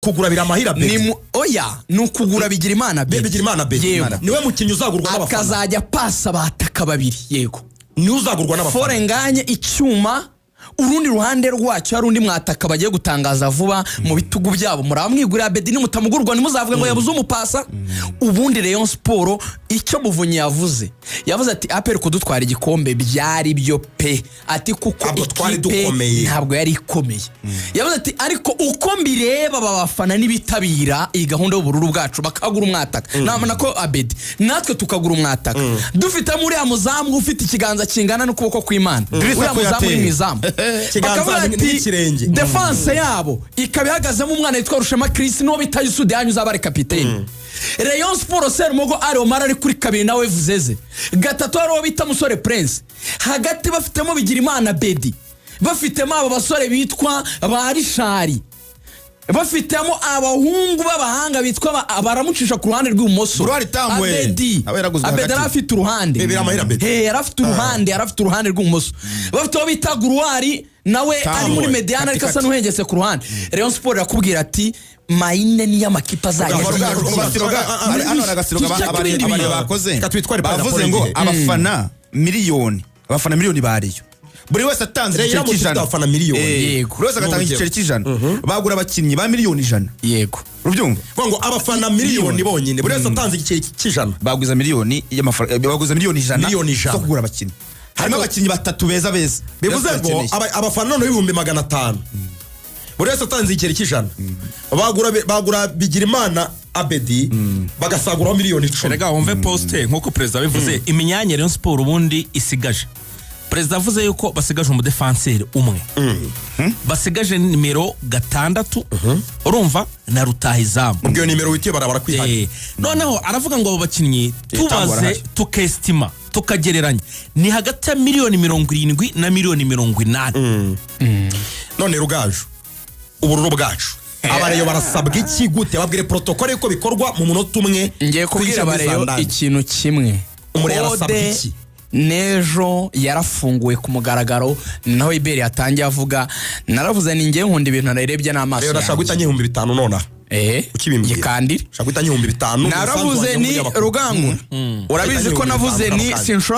kugura biramahira Bedi oya nukugura Bigirimana Bedi niwe mukinyi uzagurwa n'abafana akazajya pasa bataka babiri yego ni uzagurwa n'abafana forenganye icyuma urundi ruhande rwacyo hari undi mwataka bagiye gutangaza vuba mu bitugu byabo muramwigurira Bedi ni mutamugurwa nimuzavuga ngo yabuze umupasa ubundi Rayon Sport icyo Muvunyi yavuze ati APR kudutwara igikombe byari byo pe ati kuko twari dukomeye ntabwo yari ikomeye yavuze ati ariko uko mbireba babafana nibitabira iyi gahunda y'ubururu bwacu bakagura umwataka namana ko Abedi natwe tukagura umwataka dufite muri amuzamu ufite ikiganza kingana n'ukuboko kw'Imana uri amuzamu n'imizamu kiganza n'ikirenge defense yabo ikabihagazemo umwana yitwa Rushema Chris no bitaye Sudi yanyuza bari kapiteni Rayon Sport Serumogo ari Omar ari kuri kabiri nawe Vuzeze gatatu ari bita Musore Prince hagati bafitemo Bigirimana Bedi bafitemo aba basore bitwa ba Rishari bafitemo abahungu b'abahanga bitwa baramucisha ku ruhande rw'ubumoso Abedi arafite uruhande yarafite uruhande rw'ubumoso bafite bita Gruari nawe ari muri mediana ariko asa n'uhengetse ku ruhande Rayon Sport yakubwira ati Maine ni y'amakipa zayo bakoze bavuze ngo abafana miliyoni bariyo buri wese atanze igiceri cy'ijana abafana miliyoni buri wese agatanga igiceri cy'ijana bagura abakinnyi ba miliyoni 100 yego urubyumva ngo abafana miliyoni bonyine buri wese atanze igiceri cy'ijana baguza miliyoni y'amafaranga baguza miliyoni 100 zo kugura abakinnyi harimo abakinnyi batatu beza bivuze ngo abafana none 500 buri wese atanze igiceri cy'ijana bagura Bigirimana Abedi bagasagura miliyoni 10 rega wumve poste nkuko president bivuze iminyanya Rayon Sport ubundi isigaje president avuze yuko basigaje umudefenseur umwe basigaje nimero 6 urumva na Rutahizamu ubwo nimero witiye barabara kwihana noneho aravuga ngo abo bakinnyi tubaze tukestima tukagereranya ni hagati ya miliyoni 70 na miliyoni 80 none Rugaju ubururu bwacu abareyo barasabwa iki gute babwire protocole yuko bikorwa mu munota umwe ngiye kubwira abareyo ikintu kimwe umure yarasabwa iki nejo yarafunguwe ku mugaragaro naho Iberi yatangiye avuga naravuze ni ngiye nkunda ibintu narebye n'amaso rero nashaka guhita 5,000 nona ukibimbiye nshaka guhita 5,000 naravuze ni Rugangu urabizi ko navuze ni sinshobora